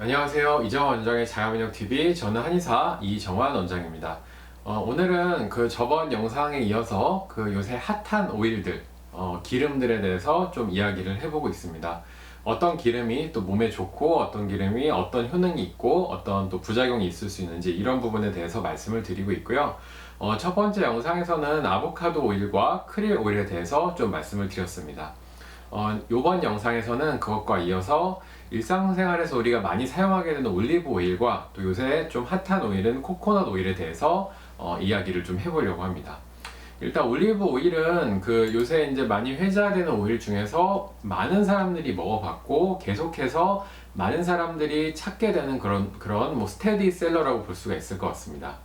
안녕하세요. 이정환 원장의 자가면역TV, 저는 한의사 이정환 원장입니다. 오늘은 그 저번 영상에 이어서 그 요새 핫한 오일들, 기름들에 대해서 좀 이야기를 해보고 있습니다. 어떤 기름이 또 몸에 좋고 어떤 기름이 어떤 효능이 있고 어떤 또 부작용이 있을 수 있는지 이런 부분에 대해서 말씀을 드리고 있고요. 첫 번째 영상에서는 아보카도 오일과 크릴 오일에 대해서 좀 말씀을 드렸습니다. 이번 영상에서는 그것과 이어서 일상생활에서 우리가 많이 사용하게 되는 올리브 오일과 또 요새 좀 핫한 오일은 코코넛 오일에 대해서 이야기를 좀 해보려고 합니다. 일단 올리브 오일은 그 요새 이제 많이 회자되는 오일 중에서 많은 사람들이 먹어봤고 계속해서 많은 사람들이 찾게 되는 그런 뭐 스테디셀러라고 볼 수가 있을 것 같습니다.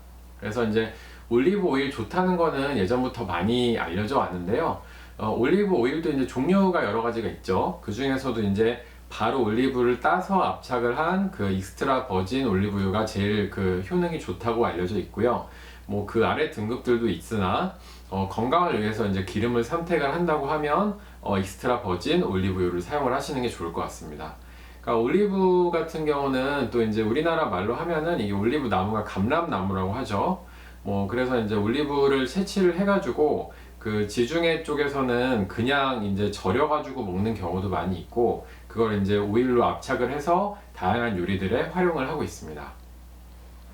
그래서 이제 올리브 오일 좋다는 거는 예전부터 많이 알려져 왔는데요. 올리브 오일도 이제 종류가 여러 가지가 있죠. 그 중에서도 이제 바로 올리브를 따서 압착을 한 그 익스트라 버진 올리브유가 제일 그 효능이 좋다고 알려져 있고요. 뭐 그 아래 등급들도 있으나 건강을 위해서 이제 기름을 선택을 한다고 하면 익스트라 버진 올리브유를 사용을 하시는 게 좋을 것 같습니다. 그러니까 올리브 같은 경우는 또 이제 우리나라 말로 하면은 이게 올리브 나무가 감람나무라고 하죠. 뭐 그래서 이제 올리브를 채취를 해가지고 그 지중해 쪽에서는 그냥 이제 절여가지고 먹는 경우도 많이 있고 그걸 이제 오일로 압착을 해서 다양한 요리들에 활용을 하고 있습니다.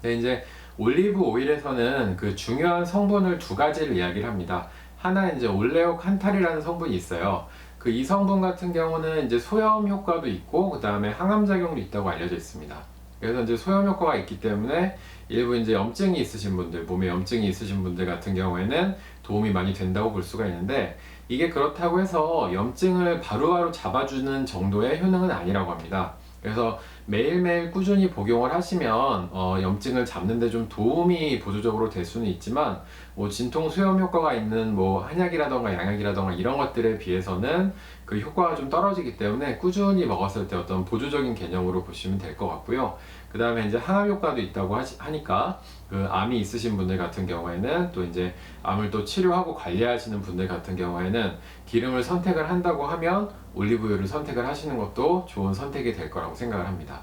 근데 이제 올리브 오일에서는 그 중요한 성분을 두 가지를 이야기를 합니다. 하나 이제 올레오칸탈이라는 성분이 있어요. 그 이 성분 같은 경우는 이제 소염 효과도 있고 그 다음에 항암 작용도 있다고 알려져 있습니다. 그래서 이제 소염 효과가 있기 때문에 일부 이제 염증이 있으신 분들, 몸에 염증이 있으신 분들 같은 경우에는 도움이 많이 된다고 볼 수가 있는데 이게 그렇다고 해서 염증을 바로바로 잡아주는 정도의 효능은 아니라고 합니다. 그래서 매일매일 꾸준히 복용을 하시면 염증을 잡는 데 좀 도움이 보조적으로 될 수는 있지만 뭐 진통 수염 효과가 있는 뭐 한약이라던가 양약이라던가 이런 것들에 비해서는 그 효과가 좀 떨어지기 때문에 꾸준히 먹었을 때 어떤 보조적인 개념으로 보시면 될 것 같고요. 그 다음에 이제 항암 효과도 있다고 하니까 그 암이 있으신 분들 같은 경우에는 또 이제 암을 또 치료하고 관리하시는 분들 같은 경우에는 기름을 선택을 한다고 하면 올리브유를 선택을 하시는 것도 좋은 선택이 될 거라고 생각을 합니다.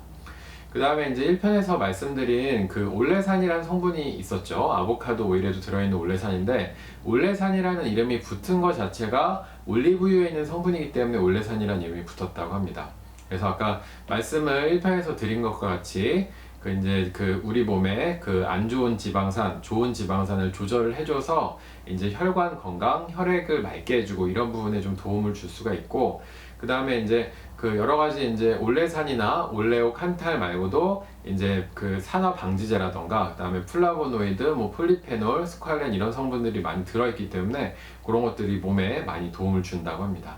그 다음에 이제 1편에서 말씀드린 그 올레산이라는 성분이 있었죠. 아보카도 오일에도 들어있는 올레산인데 올레산이라는 이름이 붙은 것 자체가 올리브유에 있는 성분이기 때문에 올레산이라는 이름이 붙었다고 합니다. 그래서 아까 말씀을 1편에서 드린 것과 같이 그 이제 그 우리 몸에 그 안 좋은 지방산, 좋은 지방산을 조절을 해줘서 이제 혈관 건강, 혈액을 맑게 해주고 이런 부분에 좀 도움을 줄 수가 있고 그 다음에 이제 그 여러 가지 이제 올레산이나 올레오칸탈 말고도 이제 그 산화 방지제라던가 그 다음에 플라보노이드, 뭐 폴리페놀, 스ኳ렌 이런 성분들이 많이 들어있기 때문에 그런 것들이 몸에 많이 도움을 준다고 합니다.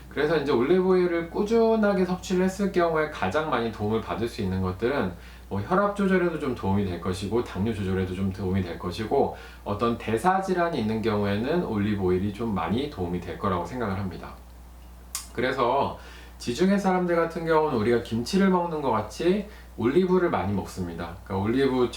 그래서 이제 올리브오일을 꾸준하게 섭취를 했을 경우에 가장 많이 도움을 받을 수 있는 것들은 뭐 혈압 조절에도 좀 도움이 될 것이고 당뇨 조절에도 좀 도움이 될 것이고 어떤 대사 질환이 있는 경우에는 올리브 오일이 좀 많이 도움이 될 거라고 생각을 합니다. 그래서 지중해 사람들 같은 경우는 우리가 김치를 먹는 것 같이 올리브를 많이 먹습니다. 그러니까 올리브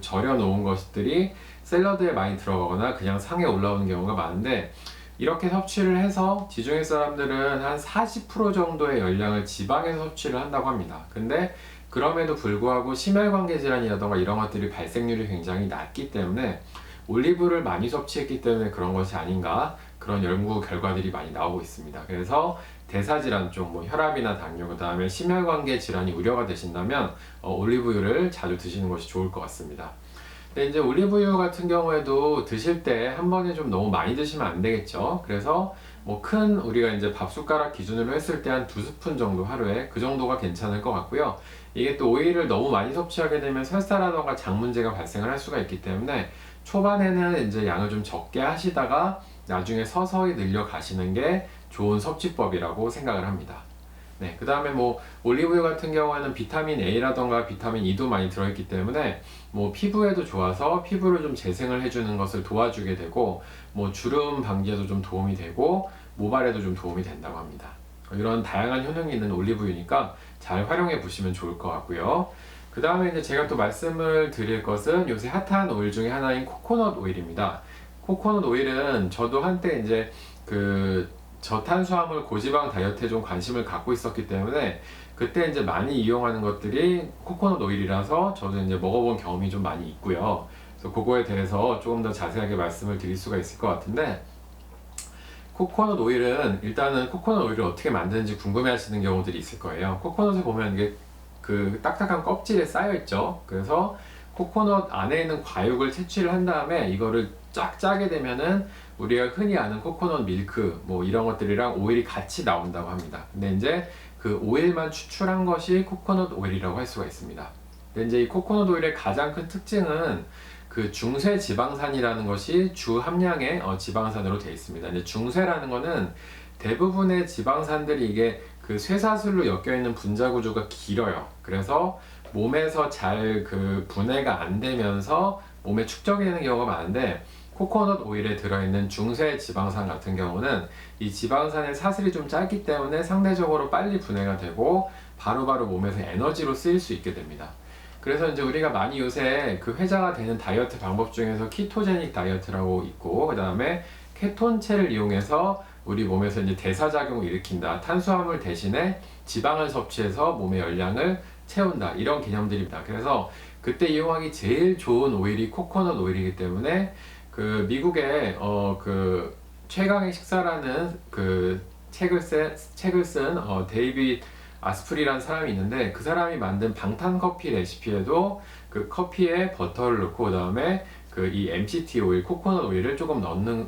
절여 놓은 것들이 샐러드에 많이 들어가거나 그냥 상에 올라오는 경우가 많은데 이렇게 섭취를 해서 지중해 사람들은 한 40% 정도의 열량을 지방에서 섭취를 한다고 합니다. 근데 그럼에도 불구하고 심혈관계 질환이라던가 이런 것들이 발생률이 굉장히 낮기 때문에 올리브를 많이 섭취했기 때문에 그런 것이 아닌가 그런 연구 결과들이 많이 나오고 있습니다. 그래서 대사질환 쪽, 뭐 혈압이나 당뇨, 그 다음에 심혈관계 질환이 우려가 되신다면 올리브유를 자주 드시는 것이 좋을 것 같습니다. 근데 이제 올리브유 같은 경우에도 드실 때 한 번에 좀 너무 많이 드시면 안 되겠죠. 그래서 뭐 큰 우리가 이제 밥 숟가락 기준으로 했을 때 한 2스푼 정도 하루에 그 정도가 괜찮을 것 같고요. 이게 또 오일을 너무 많이 섭취하게 되면 설사라던가 장 문제가 발생을 할 수가 있기 때문에 초반에는 이제 양을 좀 적게 하시다가 나중에 서서히 늘려 가시는 게 좋은 섭취법이라고 생각을 합니다. 네, 그 다음에 뭐 올리브유 같은 경우에는 비타민 A라던가 비타민 E도 많이 들어있기 때문에 뭐 피부에도 좋아서 피부를 좀 재생을 해주는 것을 도와주게 되고 뭐 주름 방지에도 좀 도움이 되고 모발에도 좀 도움이 된다고 합니다. 이런 다양한 효능이 있는 올리브유니까 잘 활용해 보시면 좋을 것 같고요. 그 다음에 이제 제가 또 말씀을 드릴 것은 요새 핫한 오일 중에 하나인 코코넛 오일입니다. 코코넛 오일은 저도 한때 이제 그 저탄수화물 고지방 다이어트에 좀 관심을 갖고 있었기 때문에 그때 이제 많이 이용하는 것들이 코코넛 오일이라서 저도 이제 먹어본 경험이 좀 많이 있고요. 그래서 그거에 대해서 조금 더 자세하게 말씀을 드릴 수가 있을 것 같은데, 코코넛 오일은 일단은 코코넛 오일을 어떻게 만드는지 궁금해 하시는 경우들이 있을 거예요. 코코넛을 보면 이게 그 딱딱한 껍질에 쌓여 있죠. 그래서 코코넛 안에 있는 과육을 채취를 한 다음에 이거를 쫙 짜게 되면은 우리가 흔히 아는 코코넛 밀크 뭐 이런 것들이랑 오일이 같이 나온다고 합니다. 근데 이제 그 오일만 추출한 것이 코코넛 오일이라고 할 수가 있습니다. 근데 이제 이 코코넛 오일의 가장 큰 특징은 그 중쇄 지방산이라는 것이 주 함량의 지방산으로 되어 있습니다. 이제 중쇄라는 거는 대부분의 지방산들이 이게 그 쇠사슬로 엮여 있는 분자 구조가 길어요. 그래서 몸에서 잘 그 분해가 안 되면서 몸에 축적이 되는 경우가 많은데, 코코넛 오일에 들어있는 중쇄 지방산 같은 경우는 이 지방산의 사슬이 좀 짧기 때문에 상대적으로 빨리 분해가 되고 바로바로 몸에서 에너지로 쓰일 수 있게 됩니다. 그래서 이제 우리가 많이 요새 그 회자가 되는 다이어트 방법 중에서 키토제닉 다이어트라고 있고, 그 다음에 케톤체를 이용해서 우리 몸에서 이제 대사작용을 일으킨다. 탄수화물 대신에 지방을 섭취해서 몸의 열량을 채운다. 이런 개념들입니다. 그래서 그때 이용하기 제일 좋은 오일이 코코넛 오일이기 때문에 그 미국의 그 최강의 식사라는 그 책을 쓴 데이빗 아스프리라는 사람이 있는데, 그 사람이 만든 방탄 커피 레시피에도 그 커피에 버터를 넣고 그다음에 그 이 MCT 오일, 코코넛 오일을 조금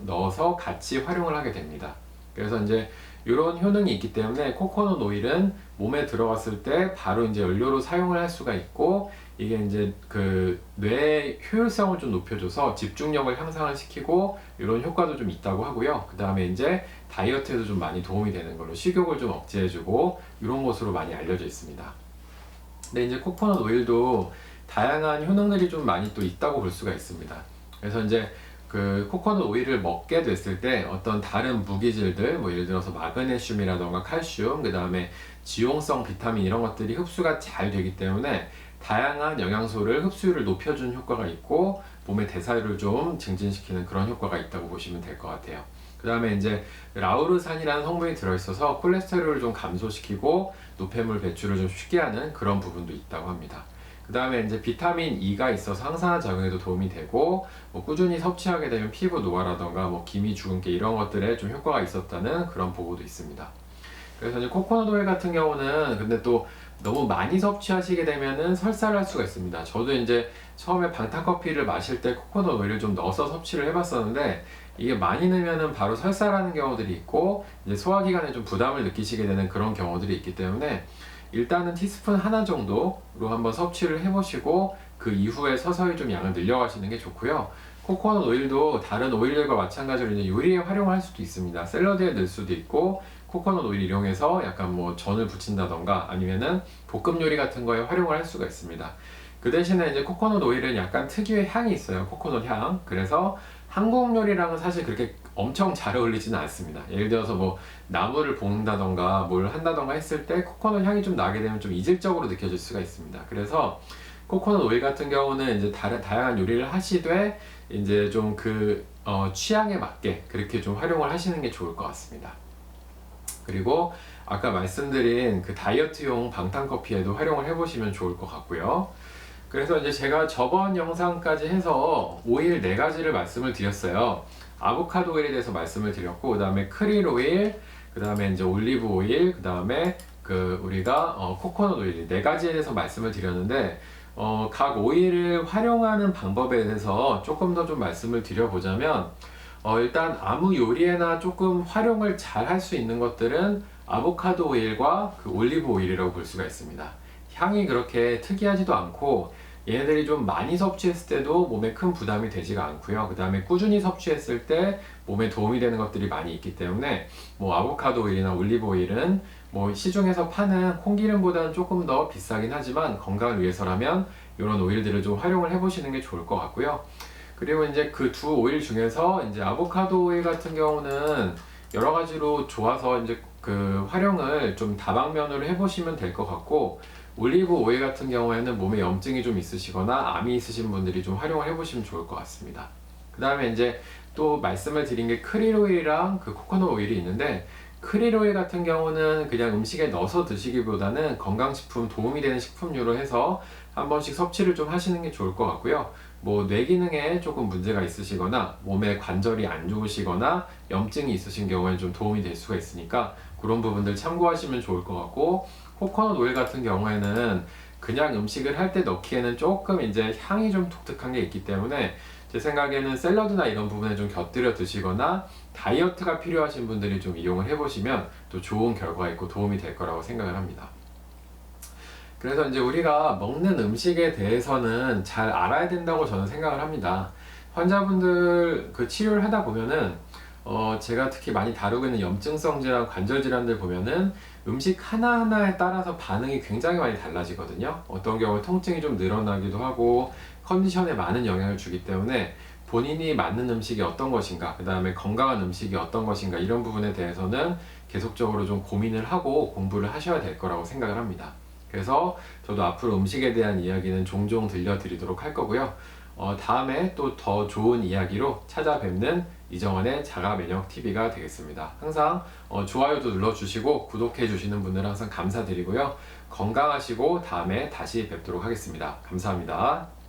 넣어서 같이 활용을 하게 됩니다. 그래서 이제 이런 효능이 있기 때문에 코코넛 오일은 몸에 들어갔을 때 바로 이제 연료로 사용을 할 수가 있고, 이게 이제 그 뇌의 효율성을 좀 높여줘서 집중력을 향상을 시키고 이런 효과도 좀 있다고 하고요. 그 다음에 이제 다이어트에도 좀 많이 도움이 되는 걸로, 식욕을 좀 억제해주고 이런 것으로 많이 알려져 있습니다. 근데 이제 코코넛 오일도 다양한 효능들이 좀 많이 또 있다고 볼 수가 있습니다. 그래서 이제 그 코코넛 오일을 먹게 됐을 때 어떤 다른 무기질들, 뭐 예를 들어서 마그네슘이라던가 칼슘, 그 다음에 지용성 비타민 이런 것들이 흡수가 잘 되기 때문에 다양한 영양소를 흡수율을 높여주는 효과가 있고 몸의 대사율을 좀 증진시키는 그런 효과가 있다고 보시면 될 것 같아요. 그 다음에 이제 라우르산이라는 성분이 들어있어서 콜레스테롤을 좀 감소시키고 노폐물 배출을 좀 쉽게 하는 그런 부분도 있다고 합니다. 그 다음에 이제 비타민 E가 있어서 항산화 작용에도 도움이 되고, 뭐 꾸준히 섭취하게 되면 피부 노화라던가 뭐 기미 주근깨 이런 것들에 좀 효과가 있었다는 그런 보고도 있습니다. 그래서 이제 코코넛 오일 같은 경우는 근데 또 너무 많이 섭취하시게 되면은 설사를 할 수가 있습니다. 저도 이제 처음에 방탄커피를 마실 때 코코넛 오일을 좀 넣어서 섭취를 해봤었는데, 이게 많이 넣으면은 바로 설사라는 경우들이 있고 이제 소화기관에 좀 부담을 느끼시게 되는 그런 경우들이 있기 때문에 일단은 티스푼 하나 정도로 한번 섭취를 해보시고 그 이후에 서서히 좀 양을 늘려가시는 게 좋고요. 코코넛 오일도 다른 오일들과 마찬가지로 이제 요리에 활용할 수도 있습니다. 샐러드에 넣을 수도 있고, 코코넛 오일 이용해서 약간 뭐 전을 부친다던가 아니면은 볶음 요리 같은 거에 활용을 할 수가 있습니다. 그 대신에 이제 코코넛 오일은 약간 특유의 향이 있어요. 코코넛 향. 그래서 한국 요리랑은 사실 그렇게 엄청 잘 어울리지는 않습니다. 예를 들어서 뭐 나무를 볶는다던가 뭘 한다던가 했을 때 코코넛 향이 좀 나게 되면 좀 이질적으로 느껴질 수가 있습니다. 그래서 코코넛 오일 같은 경우는 이제 다양한 요리를 하시되 이제 좀 그 취향에 맞게 그렇게 좀 활용을 하시는 게 좋을 것 같습니다. 그리고 아까 말씀드린 그 다이어트용 방탄커피에도 활용을 해보시면 좋을 것 같고요. 그래서 이제 제가 저번 영상까지 해서 오일 4가지를 말씀을 드렸어요. 아보카도 오일에 대해서 말씀을 드렸고, 그 다음에 크릴 오일, 그 다음에 이제 올리브 오일, 그 다음에 그 우리가 코코넛 오일 4가지에 대해서 말씀을 드렸는데, 각 오일을 활용하는 방법에 대해서 조금 더 좀 말씀을 드려보자면, 일단 아무 요리에나 조금 활용을 잘 할 수 있는 것들은 아보카도 오일과 그 올리브 오일이라고 볼 수가 있습니다. 향이 그렇게 특이하지도 않고 얘네들이 좀 많이 섭취했을 때도 몸에 큰 부담이 되지가 않고요. 그 다음에 꾸준히 섭취했을 때 몸에 도움이 되는 것들이 많이 있기 때문에 뭐 아보카도 오일이나 올리브 오일은 뭐 시중에서 파는 콩기름보다는 조금 더 비싸긴 하지만 건강을 위해서라면 이런 오일들을 좀 활용을 해보시는 게 좋을 것 같고요. 그리고 이제 그 두 오일 중에서 이제 아보카도 오일 같은 경우는 여러 가지로 좋아서 이제 그 활용을 좀 다방면으로 해보시면 될 것 같고, 올리브 오일 같은 경우에는 몸에 염증이 좀 있으시거나 암이 있으신 분들이 좀 활용을 해보시면 좋을 것 같습니다. 그 다음에 이제 또 말씀을 드린 게 크릴 오일이랑 그 코코넛 오일이 있는데, 크릴 오일 같은 경우는 그냥 음식에 넣어서 드시기보다는 건강식품 도움이 되는 식품류로 해서 한 번씩 섭취를 좀 하시는 게 좋을 것 같고요. 뭐 뇌 기능에 조금 문제가 있으시거나 몸에 관절이 안 좋으시거나 염증이 있으신 경우에 좀 도움이 될 수가 있으니까 그런 부분들 참고하시면 좋을 것 같고, 코코넛 오일 같은 경우에는 그냥 음식을 할 때 넣기에는 조금 이제 향이 좀 독특한 게 있기 때문에 제 생각에는 샐러드나 이런 부분에 좀 곁들여 드시거나 다이어트가 필요하신 분들이 좀 이용을 해보시면 또 좋은 결과가 있고 도움이 될 거라고 생각을 합니다. 그래서 이제 우리가 먹는 음식에 대해서는 잘 알아야 된다고 저는 생각을 합니다. 환자분들 그 치료를 하다 보면은 제가 특히 많이 다루고 있는 염증성 질환, 관절 질환들 보면은 음식 하나하나에 따라서 반응이 굉장히 많이 달라지거든요. 어떤 경우에 통증이 좀 늘어나기도 하고 컨디션에 많은 영향을 주기 때문에 본인이 맞는 음식이 어떤 것인가, 그 다음에 건강한 음식이 어떤 것인가, 이런 부분에 대해서는 계속적으로 좀 고민을 하고 공부를 하셔야 될 거라고 생각을 합니다. 그래서 저도 앞으로 음식에 대한 이야기는 종종 들려드리도록 할 거고요. 다음에 또 더 좋은 이야기로 찾아뵙는 이정환의 자가면역 TV가 되겠습니다. 항상 좋아요도 눌러주시고 구독해주시는 분들 항상 감사드리고요. 건강하시고 다음에 다시 뵙도록 하겠습니다. 감사합니다.